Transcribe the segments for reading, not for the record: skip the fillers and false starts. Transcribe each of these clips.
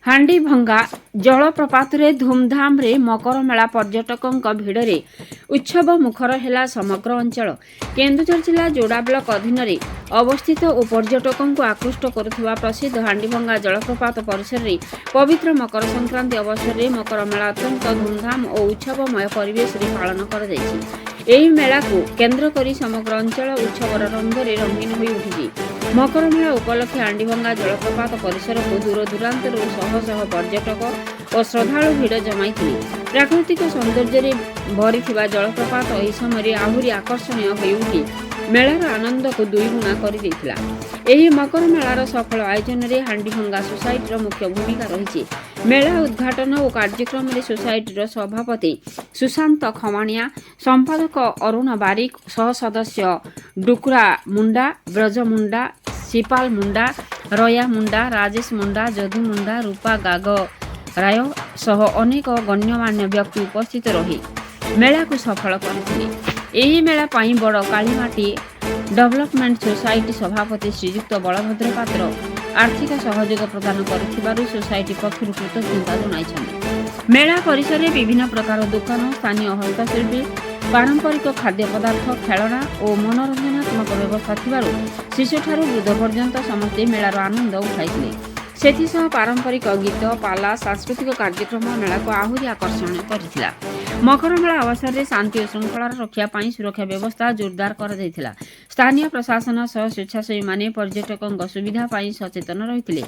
ହାଣ୍ଡିଭଙ୍ଗା ଜଳପ୍ରପାତରେ ଧୁମଧାମରେ ମକର ମେଳା ପର୍ଯ୍ୟଟକଙ୍କ ଭିଡ଼ରେ ଉତ୍ସବ ମୁଖର ହେଲା ସମଗ୍ର ଅଞ୍ଚଳ। କେନ୍ଦୁଝର ଜିଲ୍ଲା ଯୋଡ଼ା ବ୍ଲକ ଅଧୀନରେ ଅବସ୍ଥିତ ଓ ପର୍ଯ୍ୟଟକଙ୍କୁ ଆକୃଷ୍ଟ କରୁଥିବା ପ୍ରସିଦ୍ଧ ହାଣ୍ଡିଭଙ୍ଗା ଜଳପ୍ରପାତ ପରିସରରେ ପବିତ୍ର ମକର ସଂକ୍ରାନ୍ତି ଅବସରରେ ମକର ମେଳା ଅତ୍ୟନ୍ତ ଧୁମଧାମ ଓ ଉତ୍ସବମୟ ପରିବେଶରେ ପାଳନ କରାଯାଇଛି। ଏହି ମେଳାକୁ କେନ୍ଦ୍ର କରି ସମଗ୍ର ଅଞ୍ଚଳ ଉତ୍ସବର ରଙ୍ଗରେ ରଙ୍ଗୀନ ହୋଇ ଉଠିଛି। ମକର ମେଳା ଉପଲକ୍ଷେ ହାଣ୍ଡିଭଙ୍ଗା ଜଳପ୍ରପାତ ପରିସରକୁ ଦୂରଦୂରାନ୍ତରୁ ଶହ ଶହ ପର୍ଯ୍ୟଟକ ଓ ଶ୍ରଦ୍ଧାଳୁ ଭିଡ଼ ଜମାଇଥିଲେ। ପ୍ରାକୃତିକ ସୌନ୍ଦର୍ଯ୍ୟରେ ଭରିଥିବା ଜଳପ୍ରପାତ ଏହି ସମୟରେ ଆହୁରି ଆକର୍ଷଣୀୟ ହୋଇଉଠି ମେଳାର ଆନନ୍ଦକୁ ଦୁଇଗୁଣା କରିଦେଇଥିଲା। ଏହି ମକର ମେଳାର ସଫଳ ଆୟୋଜନରେ ହାଣ୍ଡିଭଙ୍ଗା ସୋସାଇଟିର ମୁଖ୍ୟ ଭୂମିକା ରହିଛି। ମେଳା ଉଦ୍ଘାଟନ ଓ କାର୍ଯ୍ୟକ୍ରମରେ ସୋସାଇଟିର ସଭାପତି ସୁଶାନ୍ତ ଖମାଣିଆ, ସମ୍ପାଦକ ଅରୁଣ ବାରିକ, ସହ ସଦସ୍ୟ ଡୁକୁରା ମୁଣ୍ଡା, ବ୍ରଜ ମୁଣ୍ଡା, ଶିପାଲ ମୁଣ୍ଡା, ରୟା ମୁଣ୍ଡା, ରାଜେଶ ମୁଣ୍ଡା, ଯଦୁ ମୁଣ୍ଡା, ରୂପା ଗାଗରାୟ ସହ ଅନେକ ଗଣ୍ୟମାନ୍ୟ ବ୍ୟକ୍ତି ଉପସ୍ଥିତ ରହି ମେଳାକୁ ସଫଳ କରିଥିଲେ। ଏହି ମେଳା ପାଇଁ ବଡ଼ କାଳିମାଟି ଡେଭଲପମେଣ୍ଟ ସୋସାଇଟି ସଭାପତି ଶ୍ରୀଯୁକ୍ତ ବଳଭଦ୍ର ପାତ୍ର ଆର୍ଥିକ ସହଯୋଗ ପ୍ରଦାନ କରିଥିବାରୁ ସୋସାଇଟି ପକ୍ଷରୁ କୃତଜ୍ଞତା ଜଣାଇଛନ୍ତି। ମେଳା ପରିସରରେ ବିଭିନ୍ନ ପ୍ରକାର ଦୋକାନ, ସ୍ଥାନୀୟ ହସ୍ତଶିଳ୍ପୀ, ପାରମ୍ପରିକ ଖାଦ୍ୟ ପଦାର୍ଥ, ଖେଳଣା ଓ ମନୋରଞ୍ଜନାତ୍ମକ ବ୍ୟବସ୍ଥା ଥିବାରୁ ଶିଶୁଠାରୁ ବୃଦ୍ଧ ପର୍ଯ୍ୟନ୍ତ ସମସ୍ତେ ମେଳାର ଆନନ୍ଦ ଉଠାଇଥିଲେ। ସେଥିସହ ପାରମ୍ପରିକ ଗୀତ, ପାଲା, ସାଂସ୍କୃତିକ କାର୍ଯ୍ୟକ୍ରମ ମେଳାକୁ ଆହୁରି ଆକର୍ଷଣୀୟ କରିଥିଲା। ମକର ମେଳା ଅବସରରେ ଶାନ୍ତି ଓ ଶୃଙ୍ଖଳାର ରକ୍ଷା ପାଇଁ ସୁରକ୍ଷା ବ୍ୟବସ୍ଥା ଜୋରଦାର କରାଯାଇଥିଲା। ସ୍ଥାନୀୟ ପ୍ରଶାସନ ସହ ସ୍ୱେଚ୍ଛାସେବୀମାନେ ପର୍ଯ୍ୟଟକଙ୍କ ସୁବିଧା ପାଇଁ ସଚେତନ ରହିଥିଲେ।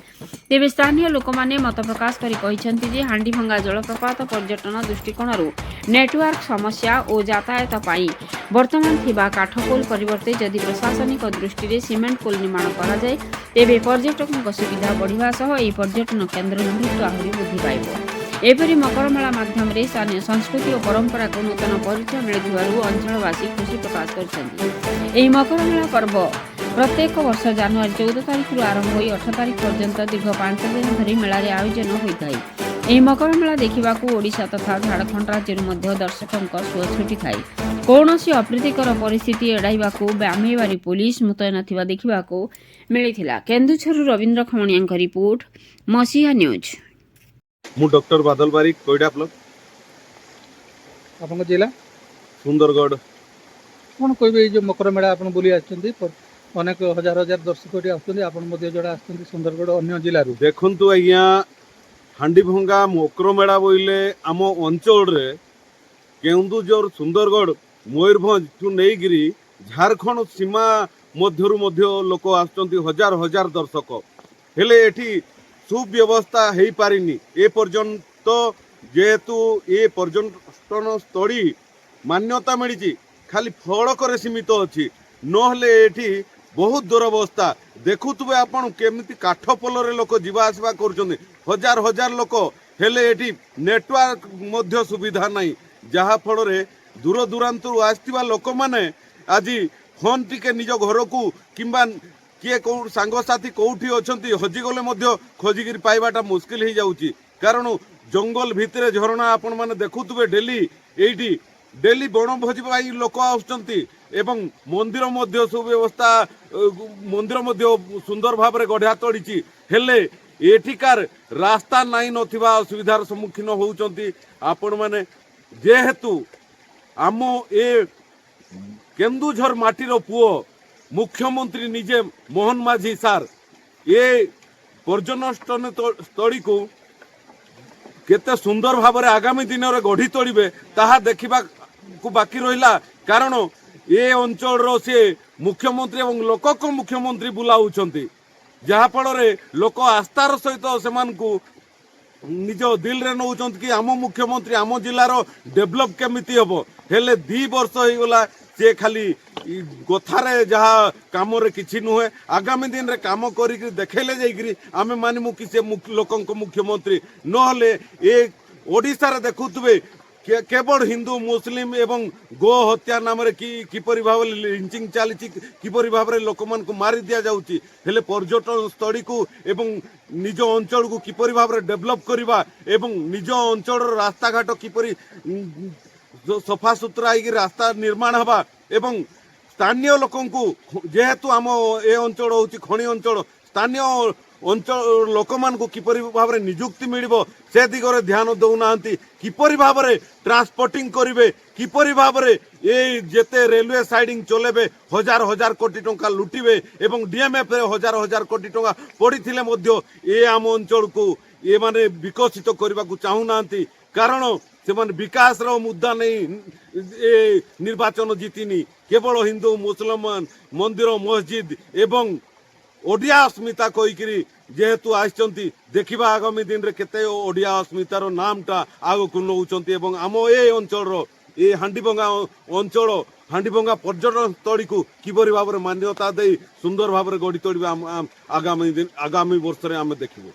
ତେବେ ସ୍ଥାନୀୟ ଲୋକମାନେ ମତ ପ୍ରକାଶ କରି କହିଛନ୍ତି ଯେ ହାଣ୍ଡିଭଙ୍ଗା ଜଳପ୍ରପାତ ପର୍ଯ୍ୟଟନ ଦୃଷ୍ଟିକୋଣରୁ ନେଟୱାର୍କ ସମସ୍ୟା ଓ ଯାତାୟାତ ପାଇଁ ବର୍ତ୍ତମାନ ଥିବା କାଠ ପୋଲ ପରିବର୍ତ୍ତେ ଯଦି ପ୍ରଶାସନିକ ଦୃଷ୍ଟିରେ ସିମେଣ୍ଟ ପୋଲ ନିର୍ମାଣ କରାଯାଏ ତେବେ ପର୍ଯ୍ୟଟକଙ୍କ ସୁବିଧା ବଢ଼ିବା ସହ ଏହି ପର୍ଯ୍ୟଟନ କେନ୍ଦ୍ରର ଗୁରୁତ୍ୱ ଆହୁରି ବୃଦ୍ଧି ପାଇବ। ଏପରି ମକର ମେଳା ମାଧ୍ୟମରେ ସ୍ଥାନୀୟ ସଂସ୍କୃତି ଓ ପରମ୍ପରାକୁ ନୂତନ ପରିଚୟ ମିଳିଥିବାରୁ ଅଞ୍ଚଳବାସୀ ଖୁସି ପ୍ରକାଶ କରିଛନ୍ତି। ଏହି ମକର ମେଳା ପର୍ବ ପ୍ରତ୍ୟେକ ବର୍ଷ ଜାନୁଆରୀ 14 ତାରିଖରୁ ଆରମ୍ଭ ହୋଇ 18 ତାରିଖ ପର୍ଯ୍ୟନ୍ତ ଦୀର୍ଘ 5 ଦିନ ଧରି ମେଳାରେ ଆୟୋଜନ ହୋଇଥାଏ। ଏହି ମକର ମେଳା ଦେଖିବାକୁ ଓଡ଼ିଶା ତଥା ଝାଡ଼ଖଣ୍ଡ ରାଜ୍ୟରୁ ମଧ୍ୟ ଦର୍ଶକଙ୍କ ସୁଅ ଛୁଟିଥାଏ। କୌଣସି ଅପ୍ରୀତିକର ପରିସ୍ଥିତି ଏଡ଼ାଇବାକୁ ବାମେଇବାରୀ ପୋଲିସ ମୁତୟନ ଥିବା ଦେଖିବାକୁ ମିଳିଥିଲା। କେନ୍ଦୁଝରରୁ ରବୀନ୍ଦ୍ର ଖମଣିଆଙ୍କ ରିପୋର୍ଟ, ମସିହା ନ୍ୟୁଜ୍। ମୁଁ ଡକ୍ଟର ବାଦଲ ବାରିକ, କୋଇଡ଼ା ବ୍ଲକ। ଆପଣଙ୍କ ଜିଲ୍ଲା ସୁନ୍ଦରଗଡ଼। କ'ଣ କହିବେ ଏଇ ଯେଉଁ ମକର ମେଳା ଆପଣ ବୁଲି ଆସିଛନ୍ତି, ଅନେକ ହଜାର ହଜାର ଦର୍ଶକ ଏଠି ଆସୁଛନ୍ତି, ଆପଣ ମଧ୍ୟ ଯୋଡ଼ା ଆସୁଛନ୍ତି ସୁନ୍ଦରଗଡ଼ ଅନ୍ୟ ଜିଲ୍ଲାରୁ। ଦେଖନ୍ତୁ ଆଜ୍ଞା, ହାଣ୍ଡିଭଙ୍ଗା ମକର ମେଳା ବୋଇଲେ ଆମ ଅଞ୍ଚଳରେ କେନ୍ଦୁଝର, ସୁନ୍ଦରଗଡ଼, ମୟୂରଭଞ୍ଜଠୁ ନେଇକିରି ଝାରଖଣ୍ଡ ସୀମା ମଧ୍ୟରୁ ମଧ୍ୟ ଲୋକ ଆସୁଛନ୍ତି, ହଜାର ହଜାର ଦର୍ଶକ। ହେଲେ ଏଠି ସୁବ୍ୟବସ୍ଥା ହେଇପାରିନି ଏ ପର୍ଯ୍ୟନ୍ତ। ଯେହେତୁ ଏ ପର୍ଯ୍ୟଟନ ସ୍ଥଳୀ ମାନ୍ୟତା ମିଳିଛି, ଖାଲି ଫଳକରେ ସୀମିତ ଅଛି, ନହେଲେ ଏଠି ବହୁତ ଦୁରବସ୍ଥା। ଦେଖୁଥିବେ ଆପଣ କେମିତି କାଠ ପୋଲରେ ଲୋକ ଯିବା ଆସିବା କରୁଛନ୍ତି, ହଜାର ହଜାର ଲୋକ। ହେଲେ ଏଠି ନେଟୱାର୍କ ମଧ୍ୟ ସୁବିଧା ନାହିଁ, ଯାହାଫଳରେ ଦୂରଦୂରାନ୍ତରୁ ଆସିଥିବା ଲୋକମାନେ ଆଜି ଫୋନ୍ ଟିକେ ନିଜ ଘରକୁ କିମ୍ବା କିଏ କେଉଁ ସାଙ୍ଗସାଥି କେଉଁଠି ଅଛନ୍ତି ହଜିଗଲେ ମଧ୍ୟ ଖୋଜିକିରି ପାଇବାଟା ମୁସ୍କିଲ ହେଇଯାଉଛି। କାରଣ ଜଙ୍ଗଲ ଭିତରେ ଝରଣା ଆପଣମାନେ ଦେଖୁଥିବେ ଡେଲି। ଏଇଠି ଡେଲି ବଣଭୋଜି ପାଇଁ ଲୋକ ଆସୁଛନ୍ତି ଏବଂ ମନ୍ଦିର ମଧ୍ୟ ସୁବ୍ୟବସ୍ଥା, ମନ୍ଦିର ମଧ୍ୟ ସୁନ୍ଦର ଭାବରେ ଗଢ଼ା ତୋଳିଛି। ହେଲେ ଏଠିକାର ରାସ୍ତା ନାହିଁ ନଥିବା ଅସୁବିଧାର ସମ୍ମୁଖୀନ ହେଉଛନ୍ତି ଆପଣମାନେ। ଯେହେତୁ ଆମ ଏ କେନ୍ଦୁଝର ମାଟିର ପୁଅ ମୁଖ୍ୟମନ୍ତ୍ରୀ ନିଜେ ମୋହନ ମାଝୀ ସାର୍ ଏ ପର୍ଯ୍ୟଟନ ସ୍ଥଳୀକୁ କେତେ ସୁନ୍ଦର ଭାବରେ ଆଗାମୀ ଦିନରେ ଗଢ଼ି ତୋଳିବେ ତାହା ଦେଖିବାକୁ ବାକି ରହିଲା। କାରଣ ଏ ଅଞ୍ଚଳର ସେ ମୁଖ୍ୟମନ୍ତ୍ରୀ ଏବଂ ଲୋକଙ୍କ ମୁଖ୍ୟମନ୍ତ୍ରୀ ବୁଲାଉଛନ୍ତି, ଯାହାଫଳରେ ଲୋକ ଆସ୍ଥାର ସହିତ ସେମାନଙ୍କୁ ନିଜ ଦିଲରେ ନେଉଛନ୍ତି କି ଆମ ମୁଖ୍ୟମନ୍ତ୍ରୀ ଆମ ଜିଲ୍ଲାର ଡେଭଲପ୍ କେମିତି ହେବ। ହେଲେ 2 ବର୍ଷ ହେଇଗଲା, ସେ ଖାଲି କଥାରେ ଯାହା କାମରେ କିଛି ନୁହେଁ। ଆଗାମୀ ଦିନରେ କାମ କରିକି ଦେଖେଇଲେ ଯାଇକିରି ଆମେ ମାନିମୁ କି ସେ ଲୋକଙ୍କ ମୁଖ୍ୟମନ୍ତ୍ରୀ। ନହେଲେ ଏ ଓଡ଼ିଶାରେ ଦେଖୁଥିବେ କେବଳ ହିନ୍ଦୁ, ମୁସଲିମ ଏବଂ ଗୋ ହତ୍ୟା ନାମରେ କିପରି ଭାବରେ ଲିଞ୍ଚିଂ ଚାଲିଛି, କିପରି ଭାବରେ ଲୋକମାନଙ୍କୁ ମାରି ଦିଆଯାଉଛି। ହେଲେ ପର୍ଯ୍ୟଟନ ସ୍ଥଳୀକୁ ଏବଂ ନିଜ ଅଞ୍ଚଳକୁ କିପରି ଭାବରେ ଡେଭଲପ୍ କରିବା ଏବଂ ନିଜ ଅଞ୍ଚଳର ରାସ୍ତାଘାଟ କିପରି ସଫାସୁତୁରା ହେଇକି ରାସ୍ତା ନିର୍ମାଣ ହେବା ଏବଂ ସ୍ଥାନୀୟ ଲୋକଙ୍କୁ, ଯେହେତୁ ଆମ ଏ ଅଞ୍ଚଳ ହେଉଛି ଖଣି ଅଞ୍ଚଳ, ସ୍ଥାନୀୟ ଅଞ୍ଚଳ ଲୋକମାନଙ୍କୁ କିପରି ଭାବରେ ନିଯୁକ୍ତି ମିଳିବ ସେ ଦିଗରେ ଧ୍ୟାନ ଦେଉନାହାନ୍ତି। କିପରି ଭାବରେ ଟ୍ରାନ୍ସପୋର୍ଟିଂ କରିବେ, କିପରି ଭାବରେ ଏଇ ଯେତେ ରେଲୱେ ସାଇଡିଂ ଚଲେଇବେ, ହଜାର ହଜାର କୋଟି ଟଙ୍କା ଲୁଟିବେ ଏବଂ ଡିଏମ୍ଏଫ୍ରେ ହଜାର ହଜାର କୋଟି ଟଙ୍କା ପଡ଼ିଥିଲେ ମଧ୍ୟ ଏ ଆମ ଅଞ୍ଚଳକୁ ଏମାନେ ବିକଶିତ କରିବାକୁ ଚାହୁଁନାହାନ୍ତି। କାରଣ ସେମାନେ ବିକାଶର ମୁଦ୍ଦା ନେଇ ଏ ନିର୍ବାଚନ ଜିତିନି, କେବଳ ହିନ୍ଦୁ ମୁସଲମାନ ମନ୍ଦିର ମସଜିଦ ଏବଂ ଓଡ଼ିଆ ଅସ୍ମିତା କହିକିରି ଯେହେତୁ ଆସିଛନ୍ତି, ଦେଖିବା ଆଗାମୀ ଦିନରେ କେତେ ଓଡ଼ିଆ ଅସ୍ମିତାର ନାମଟା ଆଗକୁ ନେଉଛନ୍ତି ଏବଂ ଆମ ଏ ଅଞ୍ଚଳର ଏ ହାଣ୍ଡିଭଙ୍ଗା ଅଞ୍ଚଳ ହାଣ୍ଡିଭଙ୍ଗା ପର୍ଯ୍ୟଟନ ସ୍ଥଳୀକୁ କିପରି ଭାବରେ ମାନ୍ୟତା ଦେଇ ସୁନ୍ଦର ଭାବରେ ଗଢ଼ି ତୋଳିବା ଆଗାମୀ ବର୍ଷରେ ଆମେ ଦେଖିବୁ।